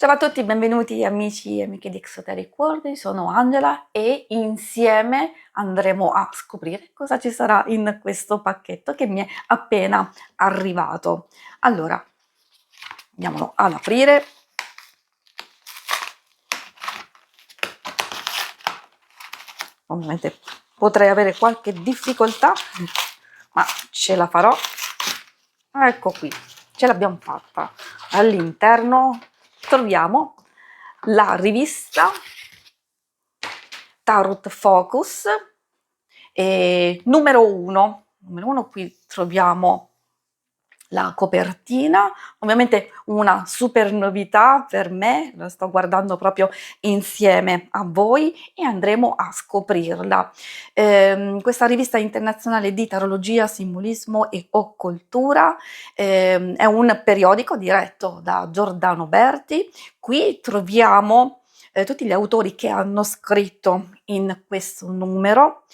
Ciao a tutti, benvenuti amici e amiche di Exoteric World, sono Angela e insieme andremo a scoprire cosa ci sarà in questo pacchetto che mi è appena arrivato. Allora, andiamolo ad aprire. Ovviamente potrei avere qualche difficoltà, ma ce la farò. Ecco qui, ce l'abbiamo fatta. All'interno troviamo la rivista Tarot Focus numero 1. Numero 1, qui troviamo la copertina, ovviamente una super novità per me, la sto guardando proprio insieme a voi e andremo a scoprirla. Questa rivista internazionale di tarologia, simbolismo e occultura è un periodico diretto da Giordano Berti. Qui troviamo tutti gli autori che hanno scritto in questo numero.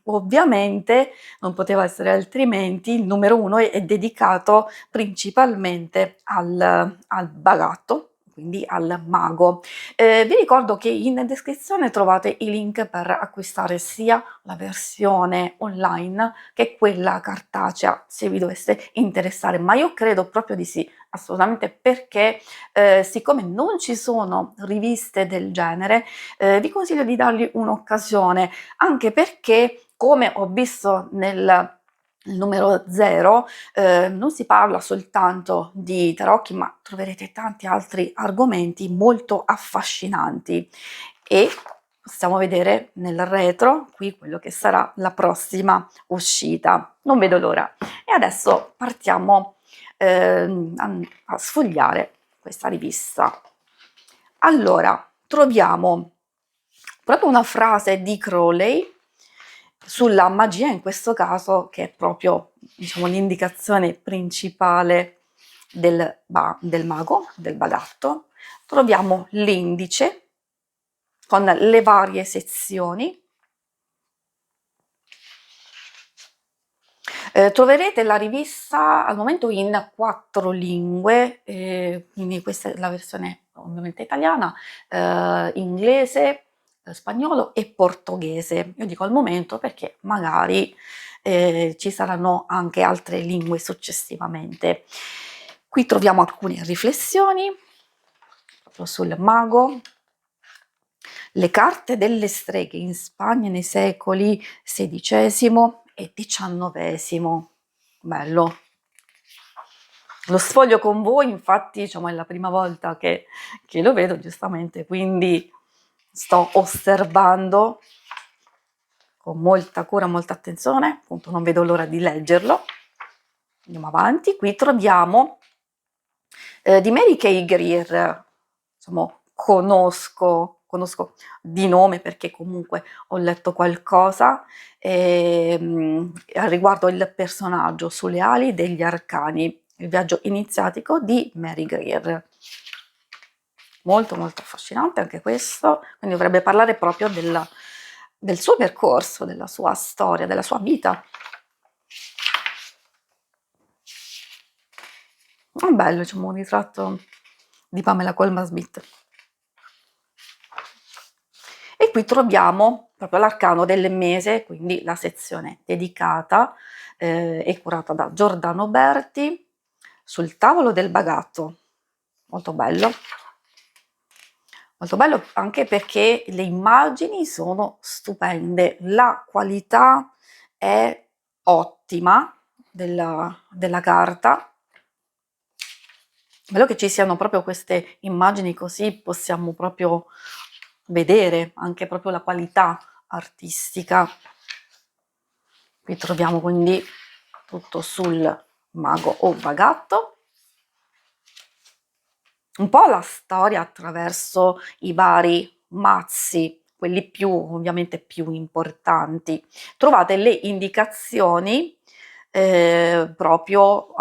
Ovviamente non poteva essere altrimenti, il numero 1 è dedicato principalmente al bagatto, quindi al mago. Vi ricordo che in descrizione trovate i link per acquistare sia la versione online che quella cartacea, se vi dovesse interessare, ma io credo proprio di sì, assolutamente, perché siccome non ci sono riviste del genere, vi consiglio di dargli un'occasione, anche perché, come ho visto nel numero 0, non si parla soltanto di tarocchi, ma troverete tanti altri argomenti molto affascinanti e possiamo vedere nel retro qui quello che sarà la prossima uscita. Non vedo l'ora. E adesso partiamo a sfogliare questa rivista. Allora, troviamo proprio una frase di Crowley sulla magia, in questo caso, che è proprio, diciamo, l'indicazione principale del mago, del bagatto. Troviamo l'indice con le varie sezioni. Troverete la rivista al momento in 4 lingue, quindi questa è la versione ovviamente italiana, inglese, spagnolo e portoghese. Io dico al momento perché magari ci saranno anche altre lingue successivamente. Qui troviamo alcune riflessioni proprio sul mago, le carte delle streghe in Spagna nei secoli XVI e XIX. Bello. Lo sfoglio con voi, infatti, diciamo, è la prima volta che lo vedo, giustamente, quindi sto osservando con molta cura, molta attenzione, appunto non vedo l'ora di leggerlo. Andiamo avanti, qui troviamo di Mary Kay Greer, insomma, conosco di nome perché comunque ho letto qualcosa riguardo il personaggio sulle ali degli arcani, il viaggio iniziatico di Mary Greer. Molto molto affascinante anche questo, quindi dovrebbe parlare proprio del suo percorso, della sua storia, della sua vita. È bello, diciamo, un ritratto di Pamela Colman Smith. E qui troviamo proprio l'arcano del mese, quindi la sezione dedicata e curata da Giordano Berti sul tavolo del bagatto. Molto bello anche perché le immagini sono stupende, la qualità è ottima della carta. Bello che ci siano proprio queste immagini, così possiamo proprio vedere anche proprio la qualità artistica. Qui troviamo quindi tutto sul mago o bagatto. Un po' la storia attraverso i vari mazzi, quelli più ovviamente più importanti. Trovate le indicazioni proprio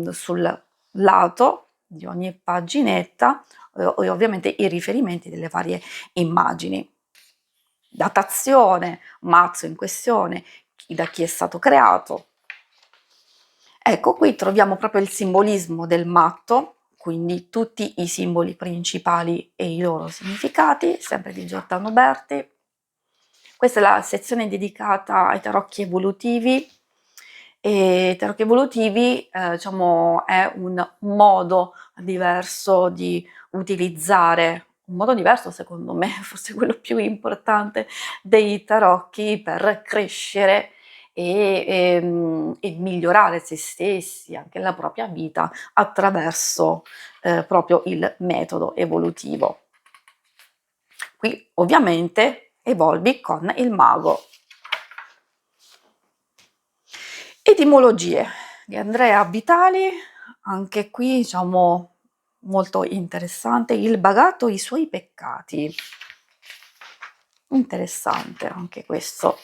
sul lato di ogni paginetta e ovviamente i riferimenti delle varie immagini. Datazione, mazzo in questione, da chi è stato creato. Ecco, qui troviamo proprio il simbolismo del matto, quindi tutti i simboli principali e i loro significati, sempre di Giordano Berti. Questa è la sezione dedicata ai tarocchi evolutivi. E i tarocchi evolutivi, diciamo, è un modo diverso di utilizzare, un modo diverso secondo me, forse quello più importante dei tarocchi per crescere e migliorare se stessi, anche la propria vita, attraverso proprio il metodo evolutivo. Qui ovviamente evolvi con il mago. Etimologie di Andrea Vitali, anche qui diciamo molto interessante, il bagatto, i suoi peccati. Interessante anche questo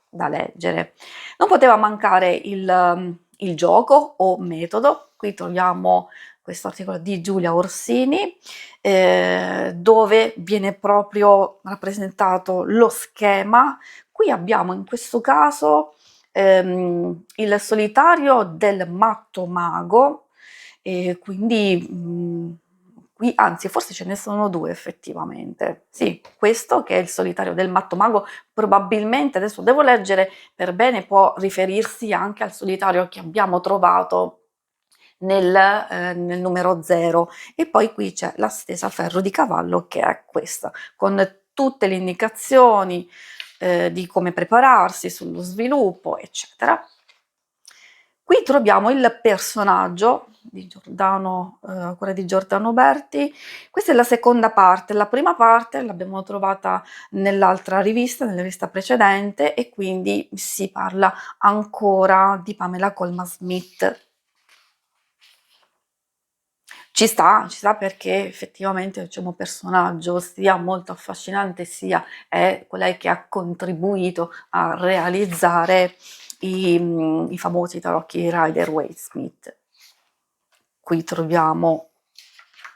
da leggere. Non poteva mancare il gioco o metodo. Qui troviamo questo articolo di Giulia Orsini, dove viene proprio rappresentato lo schema. Qui abbiamo in questo caso il solitario del matto mago, e quindi qui anzi forse ce ne sono due effettivamente. Sì, questo che è il solitario del matto mago, probabilmente, adesso devo leggere per bene, può riferirsi anche al solitario che abbiamo trovato nel numero 0, e poi qui c'è la stesa ferro di cavallo che è questa, con tutte le indicazioni di come prepararsi, sullo sviluppo, eccetera. Qui troviamo il personaggio di Giordano, quella di Giordano Berti. Questa è la seconda parte. La prima parte l'abbiamo trovata nell'altra rivista, nella rivista precedente, e quindi si parla ancora di Pamela Colman Smith. Ci sta perché effettivamente diciamo personaggio sia molto affascinante, sia è colei che ha contribuito a realizzare i famosi tarocchi Rider-Waite-Smith. Qui troviamo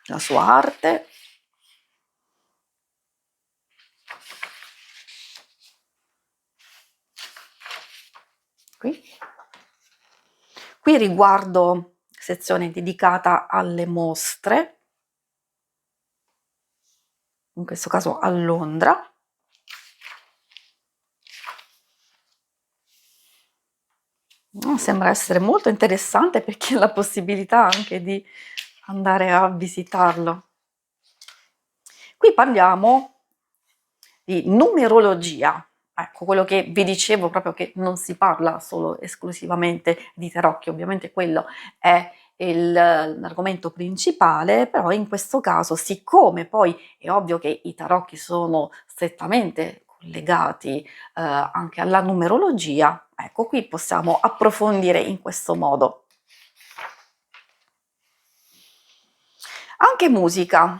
la sua arte. Qui riguardo sezione dedicata alle mostre, in questo caso a Londra. Sembra essere molto interessante per chi ha la possibilità anche di andare a visitarlo. Qui parliamo di numerologia, ecco quello che vi dicevo, proprio che non si parla solo esclusivamente di tarocchi, ovviamente quello è l'argomento principale, però in questo caso, siccome poi è ovvio che i tarocchi sono strettamente collegati anche alla numerologia, ecco qui possiamo approfondire in questo modo. Anche musica.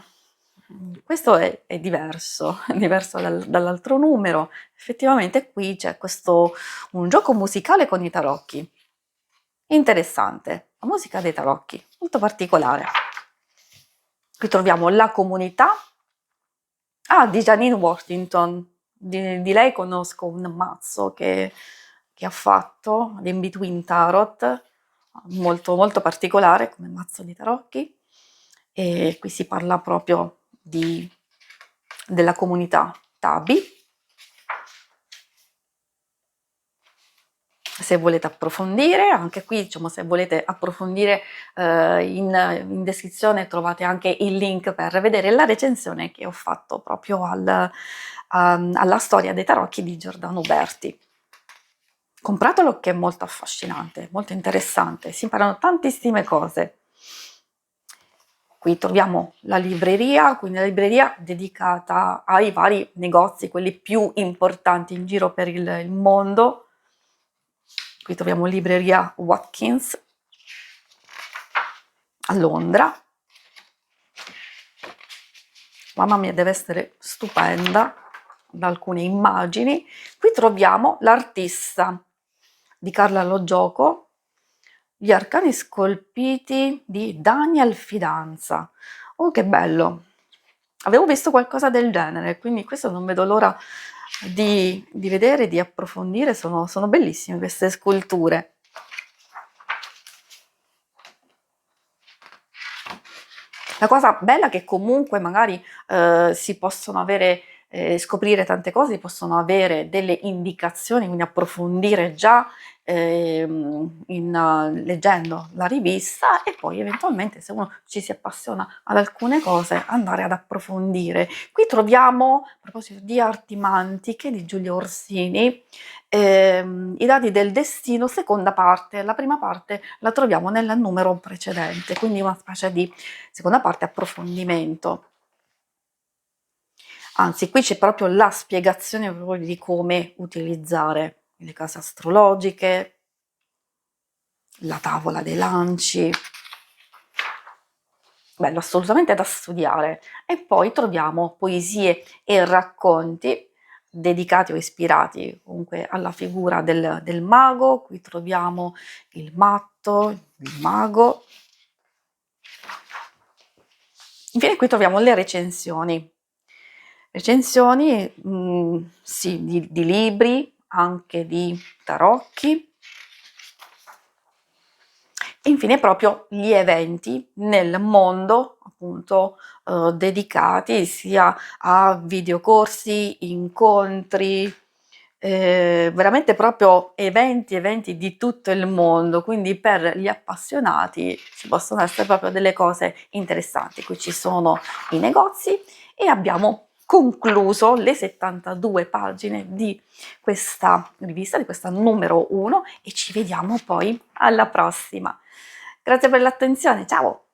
Questo è diverso, è diverso dall'altro numero. Effettivamente qui c'è un gioco musicale con i tarocchi. Interessante, la musica dei tarocchi, molto particolare. Qui troviamo la comunità. Di Janine Worthington. Di lei conosco un mazzo che ha fatto, l'In Between Tarot, molto, molto particolare come mazzo di tarocchi. E qui si parla proprio della comunità Tabi. Se volete approfondire, anche qui diciamo, se volete approfondire in descrizione trovate anche il link per vedere la recensione che ho fatto proprio alla storia dei tarocchi di Giordano Berti. Compratelo che è molto affascinante, molto interessante, si imparano tantissime cose. Qui troviamo la libreria, quindi la libreria dedicata ai vari negozi, quelli più importanti in giro per il mondo. Qui troviamo libreria Watkins a Londra. Mamma mia, deve essere stupenda da alcune immagini. Qui troviamo l'artista di Carla Lo Gioco, gli arcani scolpiti di Daniel Fidanza. Oh, che bello! Avevo visto qualcosa del genere, quindi questo non vedo l'ora di vedere, di approfondire. Sono bellissime queste sculture. La cosa bella è che comunque magari si possono avere, scoprire tante cose, si possono avere delle indicazioni, quindi approfondire già leggendo la rivista e poi eventualmente se uno ci si appassiona ad alcune cose andare ad approfondire. Qui troviamo, a proposito di arti mantiche di Giulio Orsini, i dadi del destino, seconda parte. La prima parte la troviamo nel numero precedente, quindi una specie di seconda parte approfondimento. Anzi, qui c'è proprio la spiegazione proprio di come utilizzare le case astrologiche, la tavola dei lanci. Bello, assolutamente da studiare. E poi troviamo poesie e racconti dedicati o ispirati comunque alla figura del mago. Qui troviamo il matto, il mago. Infine qui troviamo le recensioni. Recensioni, sì, di libri, anche di tarocchi. E infine proprio gli eventi nel mondo, appunto, dedicati sia a videocorsi, incontri, veramente proprio eventi di tutto il mondo, quindi per gli appassionati ci possono essere proprio delle cose interessanti. Qui ci sono i negozi e abbiamo concluso le 72 pagine di questa rivista, di questa numero 1 e ci vediamo poi alla prossima. Grazie per l'attenzione, ciao!